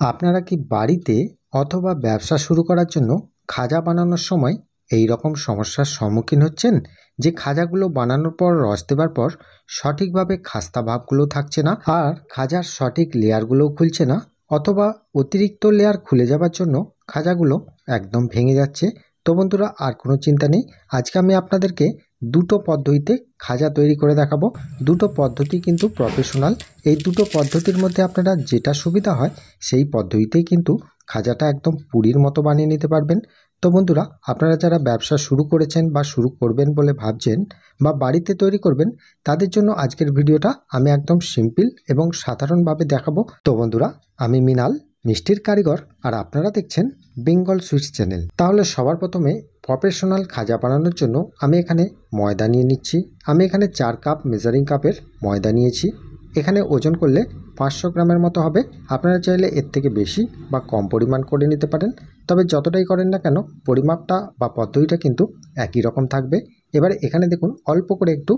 আপনারা কি বাড়িতে অথবা ব্যবসা শুরু করার জন্য খাজা বানানোর সময় এই রকম সমস্যার সম্মুখীন হচ্ছেন যে খাজাগুলো বানানোর পর রস দেবার পর সঠিকভাবে খাস্তা ভাবগুলো থাকছে না আর খাজার সঠিক লেয়ারগুলোও খুলছে না, অথবা অতিরিক্ত লেয়ার খুলে যাবার জন্য খাজাগুলো একদম ভেঙে যাচ্ছে? তো বন্ধুরা, আর কোনো চিন্তা নেই। আজকে আমি আপনাদেরকে দুটো পদ্ধতিতে খাজা তৈরি করে দেখাবো। দুটো পদ্ধতি কিন্তু প্রফেশনাল। এই দুটো পদ্ধতির মধ্যে আপনারা যেটা সুবিধা হয় সেই পদ্ধতিতেই কিন্তু খাজাটা একদম পুরীর মতো বানিয়ে নিতে পারবেন। তো বন্ধুরা, আপনারা যারা ব্যবসা শুরু করেছেন বা শুরু করবেন বলে ভাবছেন বা বাড়িতে তৈরি করবেন, তাদের জন্য আজকের ভিডিওটা আমি একদম সিম্পল এবং সাধারণভাবে দেখাবো। তো বন্ধুরা, আমি মিনাল, মিষ্টির কারিগর, আর আপনারা দেখছেন বেঙ্গল সুইটস চ্যানেল। তাহলে সবার প্রথমে প্রফেশনাল খাজা বানানোর জন্য আমি এখানে ময়দা নিয়ে নিচ্ছি। আমি এখানে 4 কাপ মেজারিং কাপের ময়দা নিয়েছি। এখানে ওজন করলে 500 গ্রামের মতো হবে। আপনারা চাইলে এর থেকে বেশি বা কম পরিমাণ করে নিতে পারেন, তবে যতটাই করেন না কেন পরিমাপটা বা পদ্ধতিটা কিন্তু একই রকম থাকবে। এবারে এখানে দেখুন অল্প করে একটু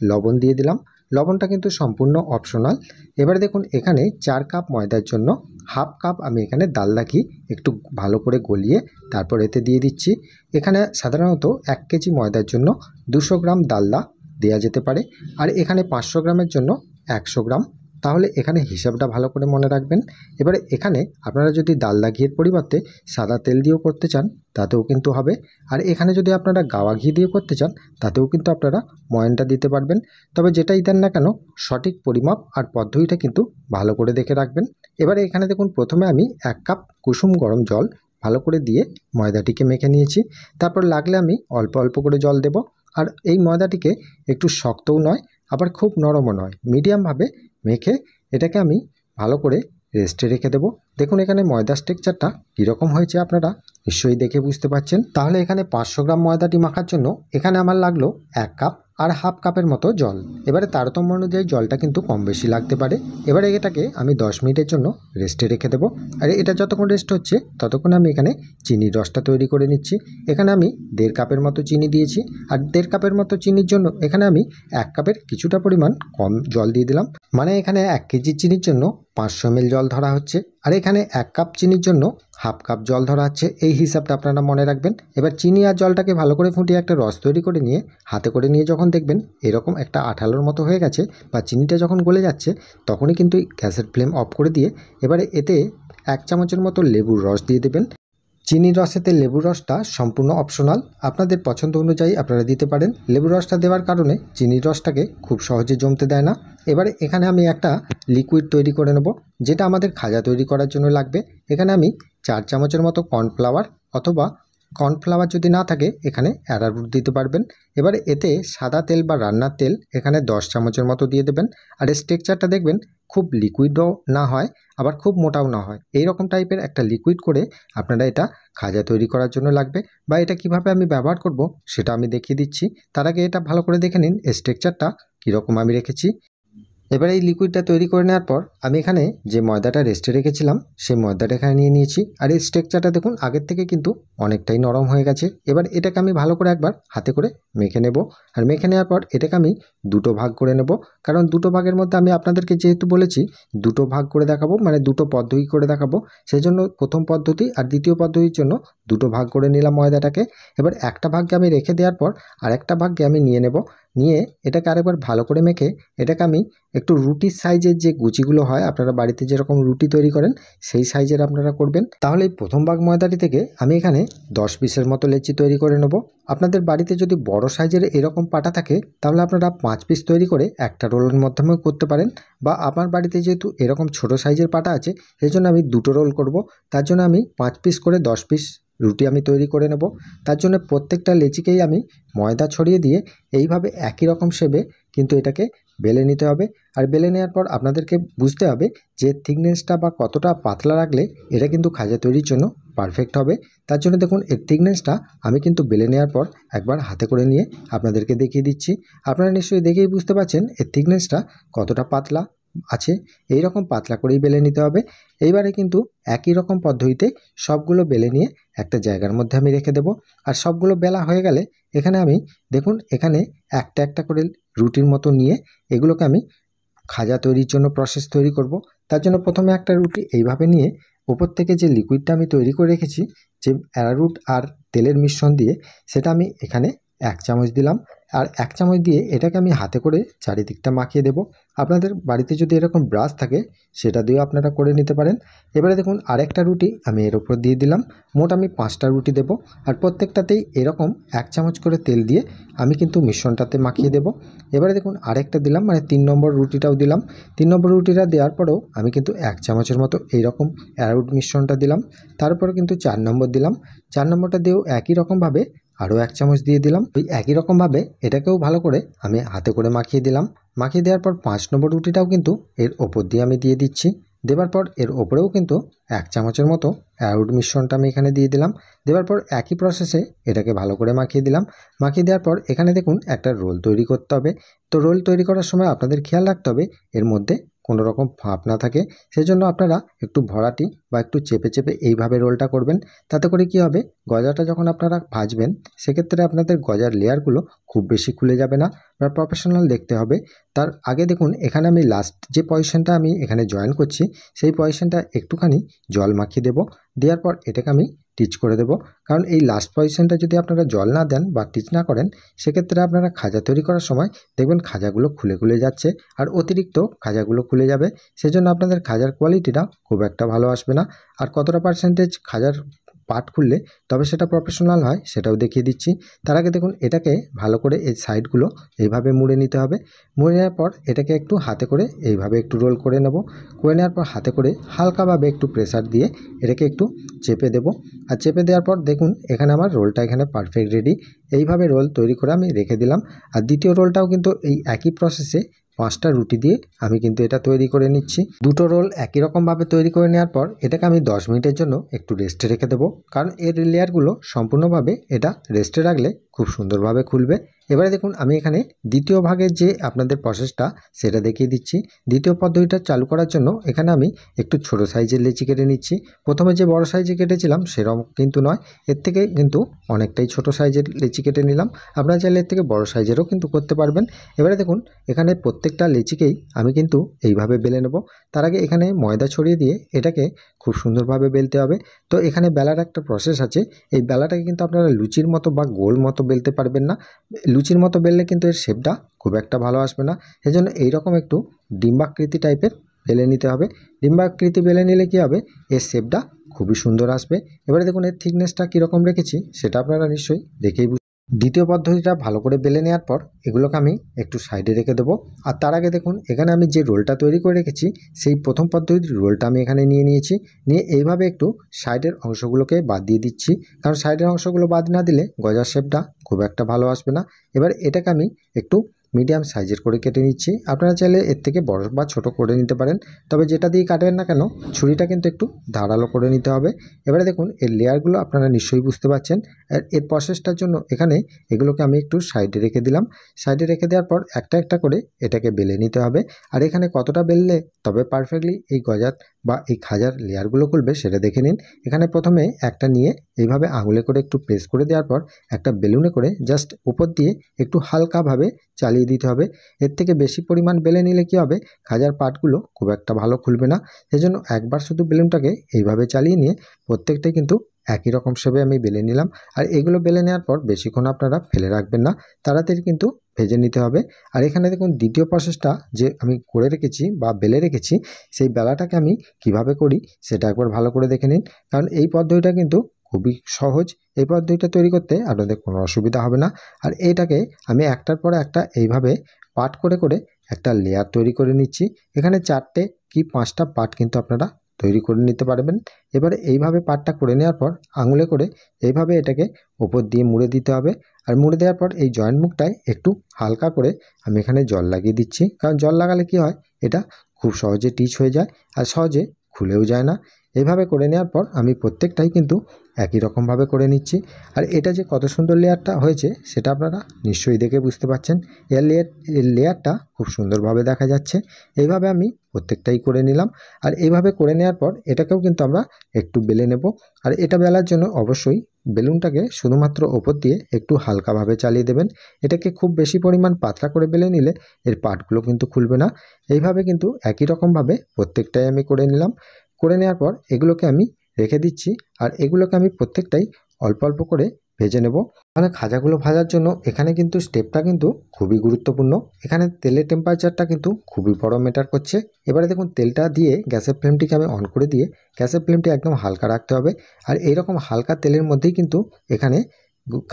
লবণ দিয়ে দিলাম। লবণটা কিন্তু সম্পূর্ণ অপশনাল। এবারে দেখুন এখানে 4 কাপ ময়দার জন্য হাফ কাপ আমি এখানে ডালদা ঘি একটু ভালো করে গলিয়ে তারপর এতে দিয়ে দিচ্ছি। এখানে সাধারণত 1 কেজি ময়দার জন্য 200 গ্রাম ডালদা দেওয়া যেতে পারে, আর এখানে 500 গ্রামের জন্য 100 গ্রাম। তাহলে এখানে হিসাবটা ভালো করে মনে রাখবেন। এবারে এখানে আপনারা যদি ডালদা ঘিয়ের পরিবর্তে সাদা তেল দিয়েও করতে চান তাতেও কিন্তু হবে, আর এখানে যদি আপনারা গাওয়া ঘি দিয়ে করতে চান তাতেও কিন্তু আপনারা ময়ানটা দিতে পারবেন। তবে যেটাই দেন না কেন সঠিক পরিমাপ আর পদ্ধতিটা কিন্তু ভালো করে দেখে রাখবেন। এবারে এখানে দেখুন প্রথমে আমি 1 কাপ কুসুম গরম জল ভালো করে দিয়ে ময়দাটিকে মেখে নিয়েছি। তারপর লাগলে আমি অল্প অল্প করে জল দেব। আর এই ময়দাটিকে একটু শক্তও নয় আবার খুব নরমও নয়, মিডিয়ামভাবে মেখে এটাকে আমি ভালো করে রেস্টে রেখে দেবো। দেখুন এখানে ময়দার স্ট্রাকচারটা কীরকম হয়েছে আপনারা নিশ্চয়ই দেখে বুঝতে পারছেন। তাহলে এখানে 500 গ্রাম ময়দাটি মাখার জন্য এখানে আমার লাগলো 1 কাপ আর হাফ কাপের মতো জল। এবারে তারতম্য অনুযায়ী জলটা কিন্তু কম বেশি লাগতে পারে। এবারে এটাকে আমি 10 মিনিটের জন্য রেস্টে রেখে দেবো। আর এটা যতক্ষণ রেস্ট হচ্ছে ততক্ষণ আমি এখানে চিনির রসটা তৈরি করে নিচ্ছি। এখানে আমি 1.5 কাপের মতো চিনি দিয়েছি, আর 1.5 কাপের মতো চিনির জন্য এখানে আমি 1 কাপের কিছুটা পরিমাণ কম জল দিয়ে দিলাম। মানে এখানে 1 কেজি চিনির জন্য 500 ml জল ধরা হচ্ছে, আর এখানে 1 কাপ চিনির জন্য হাফ কাপ জল ধরা হচ্ছে। এই হিসাবটা আপনারা মনে রাখবেন। এবার চিনি আর জলটাকে ভালো করে ফুটিয়ে একটা রস তৈরি করে নিয়ে হাতে করে নিয়ে যখন দেখবেন এরকম একটা আঠালোর মতো হয়ে গেছে বা চিনিটা যখন গলে যাচ্ছে, তখনই কিন্তু গ্যাসের ফ্লেম অফ করে দিয়ে এবারে এতে 1 চামচের মতো লেবুর রস দিয়ে দেবেন। চিনির রসেতে লেবুর রসটা সম্পূর্ণ অপশনাল, আপনাদের পছন্দ অনুযায়ী আপনারা দিতে পারেন। লেবুর রসটা দেওয়ার কারণে চিনির রসটাকে খুব সহজে জমতে দেয় না। এবারে এখানে আমি একটা লিকুইড তৈরি করে নেব, যেটা আমাদের খাজা তৈরি করার জন্য লাগবে। এখানে আমি 4 চামচের মতো কর্নফ্লাওয়ার, অথবা কর্নফ্লাওয়ার যদি না থাকে এখানে অ্যারারুট দিতে পারবেন। এবারে এতে সাদা তেল বা রান্নার তেল এখানে 10 চামচের মতো দিয়ে দেবেন। আর এই স্ট্রাকচারটা দেখবেন খুব লিকুইডও না হয় আবার খুব মোটাও না হয়, এই রকম টাইপের একটা লিকুইড করে আপনারা এটা খাজা তৈরি করার জন্য লাগবে। বা এটা কিভাবে আমি ব্যবহার করব সেটা আমি দেখিয়ে দিচ্ছি। তার আগে এটা ভালো করে দেখে নিন স্ট্রাকচারটা কীরকম আমি রেখেছি। এবার এই লিকুইডটা তৈরি করে নেওয়ার পর আমি এখানে যে ময়দাটা রেস্টে রেখেছিলাম সেই ময়দাটা এখানে নিয়ে নিয়েছি। আর এই স্ট্রাকচারটা দেখুন আগের থেকে কিন্তু অনেকটাই নরম হয়ে গেছে। এবার এটাকে আমি ভালো করে একবার হাতে করে মেখে নেব। আর মেখে নেওয়ার পর এটাকে আমি দুটো ভাগ করে নেব, কারণ দুটো ভাগের মধ্যে আমি আপনাদেরকে যেহেতু বলেছি দুটো ভাগ করে দেখাবো, মানে দুটো পদ্ধতি করে দেখাবো, সেই জন্য প্রথম পদ্ধতি আর দ্বিতীয় পদ্ধতির জন্য দুটো ভাগ করে নিলাম ময়দাটাকে। এবার একটা ভাগকে আমি রেখে দেওয়ার পর আরেকটা ভাগকে আমি নিয়ে নেব। নিয়ে এটাকে আরেকবার ভালো করে মেখে এটাকে আমি একটু রুটির সাইজের যে গুচিগুলো হয় আপনারা বাড়িতে যেরকম রুটি তৈরি করেন সেই সাইজের আপনারা করবেন। তাহলে এই প্রথম ভাগ ময়দাটি থেকে আমি এখানে 10 পিসের মতো লেচি তৈরি করে নেব। আপনাদের বাড়িতে যদি বড় সাইজের এরকম পাটা থাকে তাহলে আপনারা 5 পিস তৈরি করে একটা রোলের মাধ্যমেও করতে পারেন। বা আমার বাড়িতে যেহেতু এরকম ছোট সাইজের পাটা আছে সেই জন্য আমি দুটো রোল করব। তার জন্য আমি 5 পিস করে 10 পিস রুটি আমি তৈরি করে নেব। তার জন্য প্রত্যেকটা লেচিকেই আমি ময়দা ছড়িয়ে দিয়ে এইভাবে একই রকম শেপে কিন্তু এটাকে বেলে নিতে হবে। আর বেলে নেওয়ার পর আপনাদেরকে বুঝতে হবে যে থিকনেসটা বা কতটা পাতলা রাখলে এটা কিন্তু খাজা তৈরির জন্য পারফেক্ট হবে। তার জন্য দেখুন এর থিকনেসটা আমি কিন্তু বেলে নেওয়ার পর একবার হাতে করে নিয়ে আপনাদেরকে দেখিয়ে দিচ্ছি। আপনারা নিশ্চয়ই দেখেই বুঝতে পারছেন এর থিকনেসটা কতটা পাতলা আছে। এই রকম পাতলা করেই বেলে নিতে হবে। এইবারে কিন্তু একই রকম পদ্ধতিতে সবগুলো বেলে নিয়ে একটা জায়গার মধ্যে আমি রেখে দেব। আর সবগুলো বেলা হয়ে গেলে এখানে আমি দেখুন এখানে একটা একটা করে রুটির মতো নিয়ে এগুলোকে আমি খাজা তৈরির জন্য প্রসেস তৈরি করব। তার জন্য প্রথমে একটা রুটি এইভাবে নিয়ে উপর থেকে যে লিকুইডটা আমি তৈরি করে রেখেছি যে অ্যারারুট আর তেলের মিশ্রণ দিয়ে, সেটা আমি এখানে 1 চামচ দিলাম। আর 1 চামচ দিয়ে এটাকে আমি হাতে করে চারিদিকটা মাখিয়ে দেব। আপনাদের বাড়িতে যদি এরকম ব্রাশ থাকে সেটা দিয়েও আপনারা করে নিতে পারেন। এবারে দেখুন আরেকটা রুটি আমি এর উপর দিয়ে দিলাম। মোট আমি 5টা রুটি দেব, আর প্রত্যেকটাতেই এরকম 1 চামচ করে তেল দিয়ে আমি কিন্তু মিশ্রণটাতে মাখিয়ে দেব। এবারে দেখুন আরেকটা দিলাম, মানে 3 নম্বর রুটিটাও দিলাম। 3 নম্বর রুটিটা দেওয়ার পরেও আমি কিন্তু 1 চামচের মতো এইরকম অ্যারারুট মিশ্রণটা দিলাম। তারপরে কিন্তু 4 নম্বর দিলাম। 4 নম্বরটা দিয়েও একই রকমভাবে আরও 1 চামচ দিয়ে দিলাম। ওই একই রকমভাবে এটাকেও ভালো করে আমি হাতে করে মাখিয়ে দিলাম। মাখিয়ে দেওয়ার পর 5 নম্বর রুটিটাও কিন্তু এর ওপর দিয়ে আমি দিয়ে দিচ্ছি। দেওয়ার পর এর ওপরেও কিন্তু 1 চামচের মতো অ্যারারুট মিশ্রণটা আমি এখানে দিয়ে দিলাম। দেওয়ার পর একই প্রসেসে এটাকে ভালো করে মাখিয়ে দিলাম। মাখিয়ে দেওয়ার পর এখানে দেখুন একটা রোল তৈরি করতে হবে। তো রোল তৈরি করার সময় আপনাদের খেয়াল রাখতে হবে এর মধ্যে কোনো রকম ফাঁপ না থাকে। সেজন্য আপনারা একটু ভরাটি বা একটু চেপে চেপে এইভাবে রোলটা করবেন। তাতে করে কি হবে, গজাটা যখন আপনারা ভাজবেন সেক্ষেত্রে আপনাদের গজার লেয়ারগুলো খুব বেশি খুলে যাবে না বা প্রফেশনাল দেখতে হবে। তার আগে দেখুন এখানে আমি লাস্ট যে পজিশনটা আমি এখানে জয়েন করছি সেই পজিশনটা একটুখানি জল মাখিয়ে দেব। দেওয়ার পর এটাকে আমি টিচ করে দেব। কারণ এই লাস্ট পজিশনটা যদি আপনারা জল না দেন বা টিচ না করেন সেক্ষেত্রে আপনারা খাজা তৈরি করার সময় দেখবেন খাজাগুলো খুলে খুলে যাচ্ছে, আর অতিরিক্ত খাজাগুলো খুলে যাবে। সেজন্য আপনাদের খাজার কোয়ালিটিটা খুব একটা ভালো আসবে না। আর কতটা পার্সেন্টেজ খাজার পাট খুললে তবে সেটা প্রফেশনাল হয় সেটাও দেখিয়ে দিচ্ছি। তার আগে দেখুন এটাকে ভালো করে এই সাইডগুলো এইভাবে মুড়ে নিতে হবে। মুড়ে নেওয়ার পর এটাকে একটু হাতে করে এইভাবে একটু রোল করে নেব। করে নেওয়ার পর হাতে করে হালকাভাবে একটু প্রেসার দিয়ে এটাকে একটু চেপে দেব। আর চেপে দেওয়ার পর দেখুন এখানে আমার রোলটা এখানে পারফেক্ট রেডি। এইভাবে রোল তৈরি করে আমি রেখে দিলাম। আর দ্বিতীয় রোলটাও কিন্তু এই একই প্রসেসে 5টা রুটি দিয়ে আমি কিন্তু এটা তৈরি করে নিচ্ছি। দুটো রোল একই রকমভাবে তৈরি করে নেওয়ার পর এটাকে আমি 10 মিনিটের জন্য একটু রেস্টে রেখে দেবো, কারণ এর লেয়ারগুলো সম্পূর্ণভাবে এটা রেস্টে রাখলে খুব সুন্দরভাবে খুলবে। এবারে দেখুন আমি এখানে দ্বিতীয় ভাগের যে আপনাদের প্রসেসটা সেটা দেখিয়ে দিচ্ছি। দ্বিতীয় পদ্ধতিটা চালু করার জন্য এখানে আমি একটু ছোট সাইজের লেচি কেটে নিচ্ছি। প্রথমে যে বড় সাইজে কেটেছিলাম সেরকম কিন্তু নয়, এর থেকে কিন্তু অনেকটাই ছোট সাইজের লেচি কেটে নিলাম। আপনারা চাইলে এর থেকে বড় সাইজেরও কিন্তু করতে পারবেন। এবারে দেখুন এখানে প্রত্যেকটা লেচিকেই আমি কিন্তু এইভাবে বেলে নেব। তার আগে এখানে ময়দা ছড়িয়ে দিয়ে এটাকে খুব সুন্দরভাবে বেলতে হবে। তো এখানে বেলার একটা প্রসেস আছে। এই বেলাটাকে কিন্তু আপনারা লুচির মতো বা গোল মতো বেলতে পারবেন না। লুচির মতো বেললে কিন্তু এর শেপটা খুব একটা ভালো আসবে না। সেজন্য এইরকম একটু ডিম্বাকৃতি টাইপের বেলে নিতে হবে। ডিম্বাকৃতি বেলে নিলে কি হবে, এর শেপটা খুবই সুন্দর আসবে। এবারে দেখুন এর থিকনেসটা কীরকম রেখেছি সেটা আপনারা নিশ্চয়ই দেখেই দ্বিতীয় পদ্ধতিটা ভালো করে বেলে নেওয়ার পর এগুলোকে আমি একটু সাইডে রেখে দেবো। আর তার আগে দেখুন এখানে আমি যে রোলটা তৈরি করে রেখেছি সেই প্রথম পদ্ধতির রোলটা আমি এখানে নিয়ে নিয়েছি। নিয়ে এইভাবে একটু সাইডের অংশগুলোকে বাদ দিয়ে দিচ্ছি, কারণ সাইডের অংশগুলো বাদ না দিলে গজার শেপটা খুব একটা ভালো আসবে না। এবার এটাকে আমি একটু মিডিয়াম সাইজের করে কেটে নিচ্ছি। আপনারা চাইলে এর থেকে বড় বা ছোট করে নিতে পারেন, তবে যেটা দিয়ে কাটবেন না কেন ছুরিটা কিন্তু একটু ধারালো করে নিতে হবে। এবারে দেখুন এর লেয়ারগুলো আপনারা নিশ্চয়ই বুঝতে পারছেন। আর এর প্রসেসটার জন্য এখানে এগুলোকে আমি একটু সাইডে রেখে দিলাম। সাইডে রেখে দেওয়ার পর একটা একটা করে এটাকে বেলে নিতে হবে। আর এখানে কতটা বেললে তবে পারফেক্টলি এই গজার বা এই খাজার লেয়ারগুলো খুলবে সেটা দেখে নিন। এখানে প্রথমে একটা নিয়ে এইভাবে আঙুলে করে একটু প্রেস করে দেওয়ার পর একটা বেলুনে করে জাস্ট উপর দিয়ে একটু হালকাভাবে চালিয়ে দিতে হবে। এর থেকে বেশি পরিমাণ বেলে নিলে কি হবে, খাজার পাটগুলো খুব একটা ভালো খুলবে না। সেজন্য একবার শুধু বেলুনটাকে এইভাবে চালিয়ে নিয়ে প্রত্যেকটাই কিন্তু একই রকম শেপে আমি বেলে নিলাম। আর এগুলো বেলে নেওয়ার পর বেশিক্ষণ আপনারা ফেলে রাখবেন না, তাড়াতাড়ি কিন্তু ভেজে নিতে হবে। আর এখানে দেখুন দ্বিতীয় প্রসেসটা যে আমি করে রেখেছি বা বেলে রেখেছি সেই বেলাটাকে আমি কিভাবে করি সেটা একবার ভালো করে দেখে নিন, কারণ এই পদ্ধতিটা কিন্তু খুবই সহজ। এই পদ্ধতিটা তৈরি করতে আপনাদের কোনো অসুবিধা হবে না। আর এইটাকে আমি একটার পর একটা এইভাবে পাট করে করে একটা লেয়ার তৈরি করে নিচ্ছি। এখানে 4টে কি 5টা পাট কিন্তু আপনারা তৈরি করে নিতে পারবেন। এবারে এইভাবে পাটটা করে নেওয়ার পর আঙুলে করে এইভাবে এটাকে ওপর দিয়ে মুড়ে দিতে হবে। আর মুড়ে দেওয়ার পর এই জয়েন্ট মুখটায় একটু হালকা করে আমি এখানে জল লাগিয়ে দিচ্ছি, কারণ জল লাগালে কি হয় এটা খুব সহজে টিচ হয়ে যায় আর সহজে খুলেও যায় না। এইভাবে করে নেওয়ার পর আমি প্রত্যেকটাই কিন্তু একই রকমভাবে করে নিচ্ছি। আর এটা যে কত সুন্দর লেয়ারটা হয়েছে সেটা আপনারা নিশ্চয়ই দেখে বুঝতে পারছেন। এর লেয়ারটা খুব সুন্দরভাবে দেখা যাচ্ছে। এইভাবে আমি প্রত্যেকটাই করে নিলাম। আর এইভাবে করে নেওয়ার পর এটাকেও কিন্তু আমরা একটু বেলে নেব। আর এটা বেলার জন্য অবশ্যই বেলুনটাকে শুধুমাত্র ওপর দিয়ে একটু হালকাভাবে চালিয়ে দেবেন। এটাকে খুব বেশি পরিমাণ পাতলা করে বেলে নিলে এর পাটগুলো কিন্তু খুলবে না। এইভাবে কিন্তু একই রকমভাবে প্রত্যেকটাই আমি করে নিলাম। করে নেওয়ার পর এগুলোকে আমি রেখে দিচ্ছি। আর এগুলোকে আমি প্রত্যেকটাই অল্প অল্প করে ভেজে নেব। তাহলে খাজাগুলো ভাজার জন্য এখানে কিন্তু স্টেপটা কিন্তু খুবই গুরুত্বপূর্ণ। এখানে তেলের টেম্পারেচারটা কিন্তু খুবই বড় ম্যাটার করছে। এবারে দেখুন তেলটা দিয়ে গ্যাসের ফ্লেমটিকে আমি অন করে দিয়ে গ্যাসের ফ্লেমটি একদম হালকা রাখতে হবে। আর এইরকম হালকা তেলের মধ্যেই কিন্তু এখানে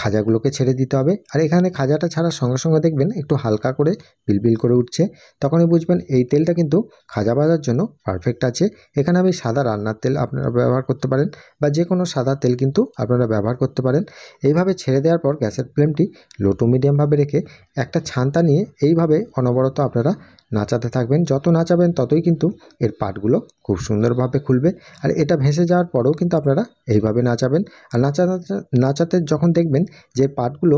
খাজাগুলোকে ছেড়ে দিতে হবে। আর এখানে খাজাটা ছাড়ার সঙ্গে সঙ্গে দেখবেন একটু হালকা করে বিলবিল করে উঠছে, তখনই বুঝবেন এই তেলটা কিন্তু খাজা ভাজার জন্য পারফেক্ট আছে। এখানে আমি সাদা রান্নার তেল আপনারা ব্যবহার করতে পারেন বা যে কোনো সাদা তেল কিন্তু আপনারা ব্যবহার করতে পারেন। এইভাবে ছেড়ে দেওয়ার পর গ্যাসের ফ্লেমটি লো টু মিডিয়ামভাবে রেখে একটা ছান্তা নিয়ে এইভাবে অনবরত আপনারা নাচাতে থাকবেন। যত নাচাবেন ততই কিন্তু এর পাটগুলো খুব সুন্দরভাবে খুলবে। আর এটা ভেসে যাওয়ার পরেও কিন্তু আপনারা এইভাবে নাচাবেন। আর নাচাতে যখন দেখবেন যে পাটগুলো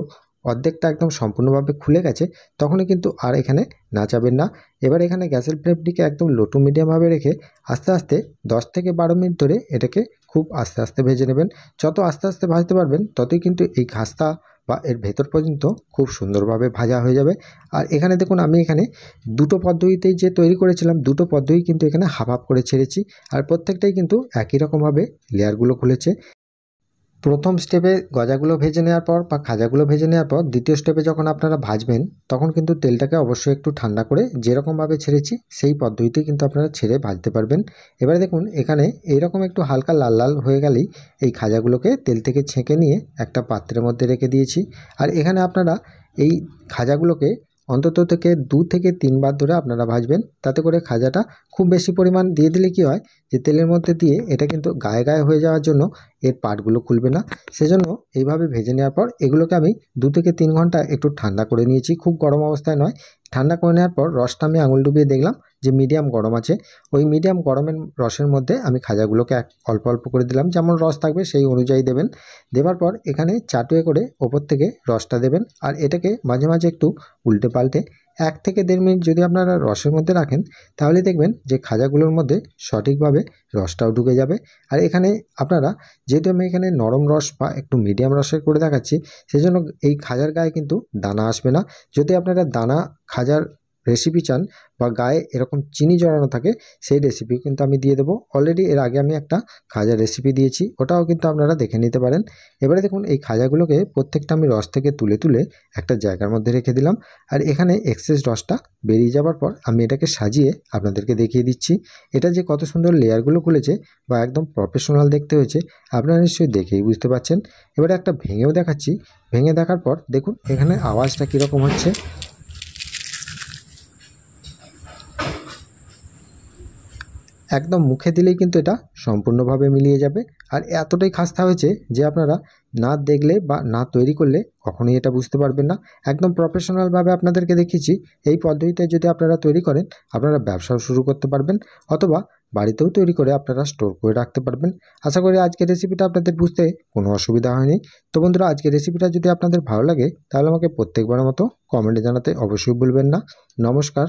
অর্ধেকটা একদম সম্পূর্ণভাবে খুলে গেছে, তখনই কিন্তু আর এখানে নাচাবেন না। এবার এখানে গ্যাসের ফ্লেমটিকে একদম লো টু মিডিয়ামভাবে রেখে আস্তে আস্তে 10 থেকে 12 মিনিট ধরে এটাকে খুব আস্তে আস্তে ভেজে নেবেন। যত আস্তে আস্তে ভাজতে পারবেন ততই কিন্তু এই খাস্তা বা এর ভেতর পর্যন্ত খুব সুন্দরভাবে ভাজা হয়ে যাবে। আর এখানে দেখুন আমি এখানে দুটো পদ্ধতিতেই যে তৈরি করেছিলাম, দুটো পদ্ধতি কিন্তু এখানে হাফ হাফ করে ছেড়েছি। আর প্রত্যেকটাই কিন্তু একই রকমভাবে লেয়ারগুলো খুলেছে। প্রথম স্টেপে গজাগুলো ভেজে নেওয়ার পর বা খাজাগুলো ভেজে নেওয়ার পর দ্বিতীয় স্টেপে যখন আপনারা ভাজবেন তখন কিন্তু তেলটাকে অবশ্যই একটু ঠান্ডা করে যেরকমভাবে ছেড়েছি সেই পদ্ধতিতেই কিন্তু আপনারা ছেড়ে ভাজতে পারবেন। এবারে দেখুন এখানে এইরকম একটু হালকা লাল লাল হয়ে গেলেই এই খাজাগুলোকে তেল থেকে ছেঁকে নিয়ে একটা পাত্রের মধ্যে রেখে দিয়েছি। আর এখানে আপনারা এই খাজাগুলোকে অন্তত থেকে 2 থেকে 3 বার ধরে আপনারা ভাজবেন। তাতে করে খাজাটা খুব বেশি পরিমাণ দিয়ে দিলে কি হয় যে তেলের মধ্যে দিয়ে এটা কিন্তু গায়ে গায়ে হয়ে যাওয়ার জন্য এর পার্টগুলো খুলবে না। সেজন্য এইভাবে ভেজে নেওয়ার পর এগুলোকে আমি 2 থেকে 3 ঘন্টা একটু ঠান্ডা করে নিয়েছি, খুব গরম অবস্থায় নয়। ঠান্ডা করে নেওয়ার পর রসটা আমি আঙুল ডুবিয়ে দেখলাম যে মিডিয়াম গরম আছে। ওই মিডিয়াম গরমের রসের মধ্যে আমি খাজাগুলোকে অল্প অল্প করে দিলাম, যেমন রস থাকবে সেই অনুযায়ী দেবেন। দেওয়ার পর এখানে চাটুয়ে করে ওপর থেকে রসটা দেবেন। আর এটাকে মাঝে মাঝে একটু উল্টে পাল্টে 1 থেকে 1.5 মিনিট যদি আপনারা রসের মধ্যে রাখেন তাহলে দেখবেন যে খাজাগুলোর মধ্যে সঠিকভাবে রসটাও ঢুকে যাবে। আর এখানে আপনারা, যেহেতু আমি এখানে নরম রস বা একটু মিডিয়াম রসের করে দেখাচ্ছি, সেজন্য এই খাজার গায়ে কিন্তু দানা আসবে না। যদি আপনারা দানা খাজার রেসিপি চান বা গায়ে এরকম চিনি জড়ানো থাকে, সেই রেসিপি কিন্তু আমি দিয়ে দেবো। অলরেডি এর আগে আমি একটা খাজার রেসিপি দিয়েছি, ওটাও কিন্তু আপনারা দেখে নিতে পারেন। এবারে দেখুন এই খাজাগুলোকে প্রত্যেকটা আমি রস থেকে তুলে তুলে একটা জায়গার মধ্যে রেখে দিলাম। আর এখানে এক্সেস রসটা বেরিয়ে যাওয়ার পর আমি এটাকে সাজিয়ে আপনাদেরকে দেখিয়ে দিচ্ছি। এটা যে কত সুন্দর লেয়ারগুলো খুলেছে বা একদম প্রফেশনাল দেখতে হয়েছে আপনারা নিশ্চয়ই দেখেই বুঝতে পারছেন। এবারে একটা ভেঙেও দেখাচ্ছি। ভেঙে দেখার পর দেখুন এখানে আওয়াজটা কীরকম হচ্ছে। একদম মুখে দিলেই কিন্তু এটা সম্পূর্ণভাবে মিলিয়ে যাবে। আর এতটাই খাস্তা হয়েছে যে আপনারা না দেখলে বা না তৈরি করলে কখনোই এটা বুঝতে পারবেন না। একদম প্রফেশনালভাবে আপনাদেরকে দেখিয়েছি। এই পদ্ধতিতে যদি আপনারা তৈরি করেন আপনারা ব্যবসাও শুরু করতে পারবেন, অথবা বাড়িতেও তৈরি করে আপনারা স্টোর করে রাখতে পারবেন। আশা করি আজকের রেসিপিটা আপনাদের বুঝতে কোনো অসুবিধা হয়নি। তো বন্ধুরা, আজকের রেসিপিটা যদি আপনাদের ভালো লাগে তাহলে আমাকে প্রত্যেকবারের মতো কমেন্টে জানাতে অবশ্যই ভুলবেন না। নমস্কার।